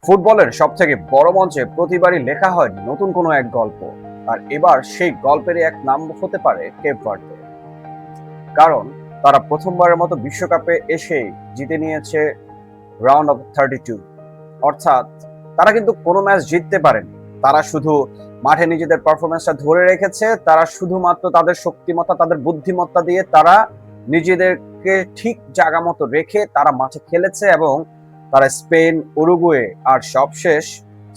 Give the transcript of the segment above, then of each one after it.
ফুটবলের সবথেকে বড় মঞ্চে প্রতিবারই লেখা হয় নতুন কোনো এক গল্প। আর এবার সেই গল্পেরই এক নাম হতে পারে কেপ ভার্দে। কারণ তারা প্রথমবারের মতো বিশ্বকাপে এসেই জিতে নিয়েছে রাউন্ড অফ 32। অর্থাৎ তারা কিন্তু কোনো ম্যাচ জিততে পারেনি, তারা শুধু মাঠে নিজেদের পারফরমেন্সটা ধরে রেখেছে। তারা শুধুমাত্র তাদের শক্তিমত্তা, তাদের বুদ্ধিমত্তা দিয়ে তারা নিজেদেরকে ঠিক জায়গা মতো রেখে তারা মাঠে খেলেছে এবং তারা স্পেন, উরুগুয়ে আর সবশেষ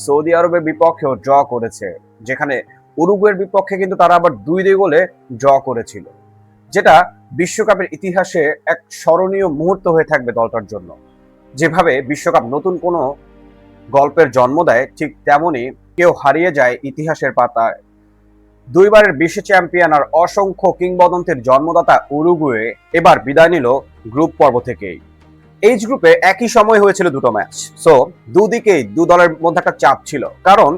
সৌদি আরবের বিপক্ষেও ড্র করেছে, যেখানে উরুগুয়ের বিপক্ষে কিন্তু তারা আবার 2-2 গোলে ড্র করেছিল, যেটা বিশ্বকাপের ইতিহাসে এক স্মরণীয় মুহূর্ত হয়ে থাকবে দলটার জন্য। যেভাবে বিশ্বকাপ নতুন কোনো গল্পের জন্ম দেয়, ঠিক তেমনি কেউ হারিয়ে যায় ইতিহাসের পাতায়। 2বারের বিশ্ব চ্যাম্পিয়ন আর অসংখ্য কিংবদন্তির জন্মদাতা উরুগুয়ে এবার বিদায় নিল গ্রুপ পর্ব থেকেই। এইচ গ্রুপে একই সময় হয়েছিল দুটো ম্যাচ, সো দুদিকেই দু দলের মধ্যে একটা চাপ ছিল। কারণ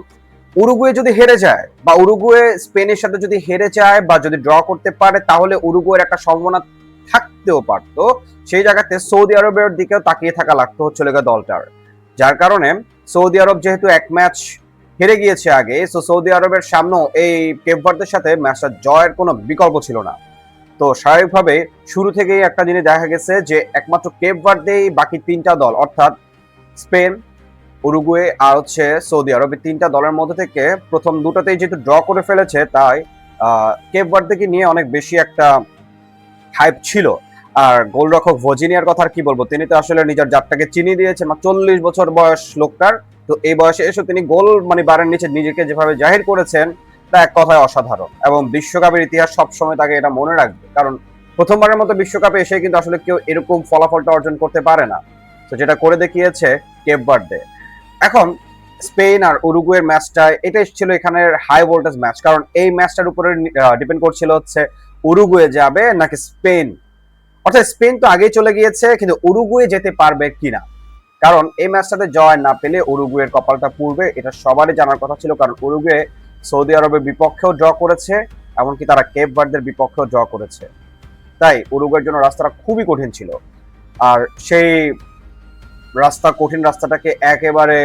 উরুগুয়ে যদি হেরে যায় বা উরুগুয়ে স্পেনের সাথে যদি হেরে যায় বা যদি ড্র করতে পারে, তাহলে উরুগুয়ের একটা সম্ভাবনা থাকতেও পারতো। সেই জায়গাতে সৌদি আরবের দিকেও তাকিয়ে থাকা লাগতো হচ্ছিল দলটার, যার কারণে সৌদি আরব যেহেতু এক ম্যাচ হেরে গিয়েছে আগে, সো সৌদি আরবের সামনেও এই কেপ ভার্দের সাথে ম্যাচটা জয়ের কোনো বিকল্প ছিল না। তো স্বাভাবিকভাবে শুরু থেকেই একটা জিনিস দেখা গেছে যে একমাত্র কেপ ভার্দেই বাকি তিনটা দল, অর্থাৎ স্পেন, উরুগুয়ে আর সৌদি আরব, এই তিনটা দলের মধ্যে থেকে প্রথম দুটোতেই যেহেতু ড্র করে ফেলেছে, তাই কেপ ভার্দেকে নিয়ে অনেক বেশি একটা হাইপ ছিল। আর গোলরক্ষক ভজিনিয়ার কথা আর কি বলবো, তিনি তো আসলে নিজের জাতটাকে চিনিয়ে দিয়েছে। 40 বছর বয়স লোকটার, তো এই বয়সে এসে তিনি গোল বারের নিচে নিজেকে যেভাবে জাহির করেছেন, তা এক কথায় অসাধারণ। এবং বিশ্বকাপের ইতিহাস সবসময় তাকে এটা মনে রাখবে, কারণ প্রথমবারের মতো বিশ্বকাপে এসে কিন্তু আসলে কেউ এরকম ফলাফলটা অর্জন করতে পারে না। তো যেটা করে দেখিয়েছে কেপ ভার্দে। এখন স্পেন আর উরুগুয়ের ম্যাচটা, এটাই ছিল এখানের হাই ভোল্টেজ ম্যাচ, কারণ এই ম্যাচটার উপরে ডিপেন্ড করছিল উরুগুয়ে যাবে নাকি স্পেন। অর্থাৎ স্পেন তো আগেই চলে গিয়েছে, কিন্তু উরুগুয়ে যেতে পারবে কিনা। কারণ এই ম্যাচটাতে জয় না পেলে উরুগুয়ের কপালটা পুড়বে, এটা সবারই জানার কথা ছিল। কারণ উরুগুয়ে সৌদি আরবের বিপক্ষেও ড্র করেছে, এমনকি তারা কেপ ভার্দের বিপক্ষেও ড্র করেছে। তাই উরুগুয়ের জন্য রাস্তাটা খুবই কঠিন ছিল। আর সেই কঠিন রাস্তাটাকে একেবারে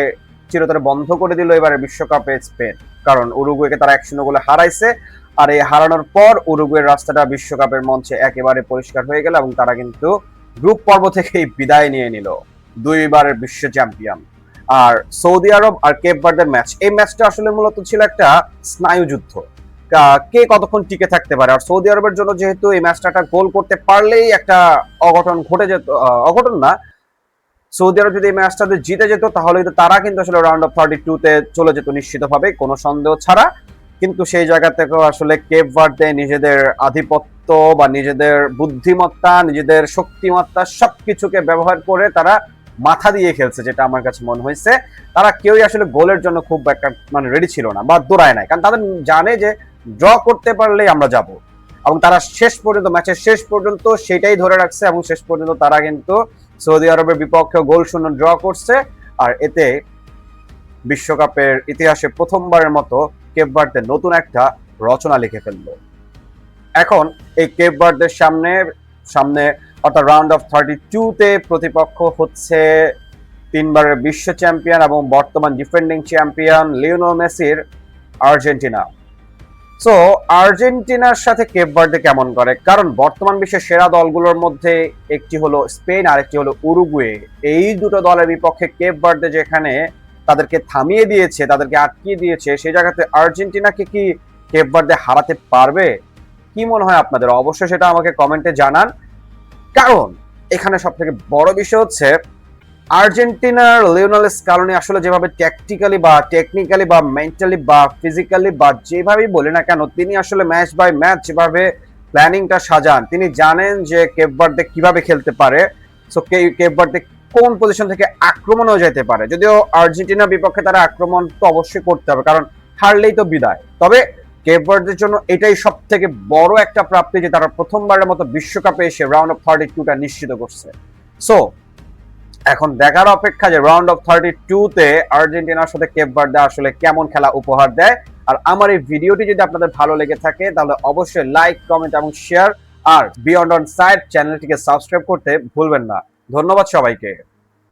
চিরতরে বন্ধ করে দিল এবারে বিশ্বকাপে স্পেন। কারণ উরুগুয়েকে তারা 1-0 গোলে হারাইছে, আর এই হারানোর পর উরুগুয়ের রাস্তাটা বিশ্বকাপের মঞ্চে একেবারে পরিষ্কার হয়ে গেল এবং তারা কিন্তু গ্রুপ পর্ব থেকেই বিদায় নিয়ে নিল 2বারের বিশ্ব চ্যাম্পিয়ন। আর সৌদি আরব আর কেপ ভার্দের ম্যাচ, এই ম্যাচটা আসলে মূলত ছিল একটা স্নায়ুযুদ্ধ, কে কতক্ষণ টিকে থাকতে পারে। আর সৌদি আরবের জন্য যেহেতু এই ম্যাচটা গোল করতে পারলেই একটা অঘটন ঘটে যেত, অঘটন না, সৌদি আরব যদি এই ম্যাচটাতে জিতে যেত তাহলে তারা কিন্তু আসলে রাউন্ড অফ 32-তে চলে যেত নিশ্চিতভাবে, কোনো সন্দেহ ছাড়া। কিন্তু সেই জায়গা থেকেও আসলে কেপ ভার্দে নিজেদের আধিপত্য বা নিজেদের বুদ্ধিমত্তা, নিজেদের শক্তিমত্তা সবকিছুকে ব্যবহার করে তারা মাথা দিয়ে খেলছে, যেটা আমার কাছে মনে হয়েছে। তারা কেউই আসলে গোলের জন্য খুব একটা রেডি ছিল না বা দৌড়ায় নাই, কারণ তাদের জানে যে ড্র করতে পারলেই আমরা যাব। এবং তারা শেষ পর্যন্ত, ম্যাচের শেষ পর্যন্ত সেটাই ধরে রাখছে এবং শেষ পর্যন্ত তারা কিন্তু সৌদি আরবের বিপক্ষে গোল শূন্য ড্র করছে। আর এতে বিশ্বকাপের ইতিহাসে প্রথমবারের মতো কেপ ভার্দে নতুন একটা রচনা লিখে ফেললো। এখন এই কেপ ভার্দের সামনে অর্থাৎ রাউন্ড অফ 32-তে প্রতিপক্ষ হচ্ছে 3বারের বিশ্ব চ্যাম্পিয়ন এবং বর্তমান ডিফেন্ডিং চ্যাম্পিয়ন লিওনেল মেসির আর্জেন্টিনা। সো আর্জেন্টিনার সাথে কেপ ভার্দে কেমন করে, কারণ বর্তমান বিশ্বের সেরা দলগুলোর মধ্যে একটি হলো স্পেন আর একটি হলো উরুগুয়ে। এই দুটো দলের বিপক্ষে কেপ ভার্দে যেখানে তাদেরকে থামিয়ে দিয়েছে, তাদেরকে আটকিয়ে দিয়েছে, সেই জায়গাতে আর্জেন্টিনাকে কি কেপ ভার্দে হারাতে পারবে? কি মনে হয় আপনাদের? অবশ্যই সেটা আমাকে কমেন্টে জানান। কারণ এখানে সব থেকে বড় বিষয় হচ্ছে আর্জেন্টিনার লিওনেল স্কালোনি আসলে যেভাবে ট্যাকটিক্যালি বা টেকনিক্যালি বা মেন্টালি বা ফিজিক্যালি বা যেভাবেই বলি না কেন, তিনি আসলে ম্যাচ বাই ম্যাচ যেভাবে প্ল্যানিংটা সাজান, তিনি জানেন যে কেপ ভার্দে কিভাবে খেলতে পারে। সো কেপ ভার্দে কোন পজিশন থেকে আক্রমণও যেতে পারে। যদিও আর্জেন্টিনার বিপক্ষে তারা আক্রমণ তো অবশ্যই করতে হবে, কারণ হারলেই তো বিদায়। তবে কেপ ভার্দের জন্য এটাই সব থেকে বড় একটা প্রাপ্তি যে তারা প্রথমবারের মতো বিশ্বকাপে এসে রাউন্ড অফ 32টা নিশ্চিত করছে। সো এখন দেখার অপেক্ষা যে রাউন্ড অফ 32-তে আর্জেন্টিনার সাথে কেপ ভার্দে আসলে কেমন খেলা উপহার দেয়। আর আমার এই ভিডিওটি যদি আপনাদের ভালো লেগে থাকে তাহলে অবশ্যই লাইক, কমেন্ট এবং শেয়ার, আর বিয়ন্ড অন সাইড চ্যানেলটিকে সাবস্ক্রাইব করতে ভুলবেন না। ধন্যবাদ সবাইকে।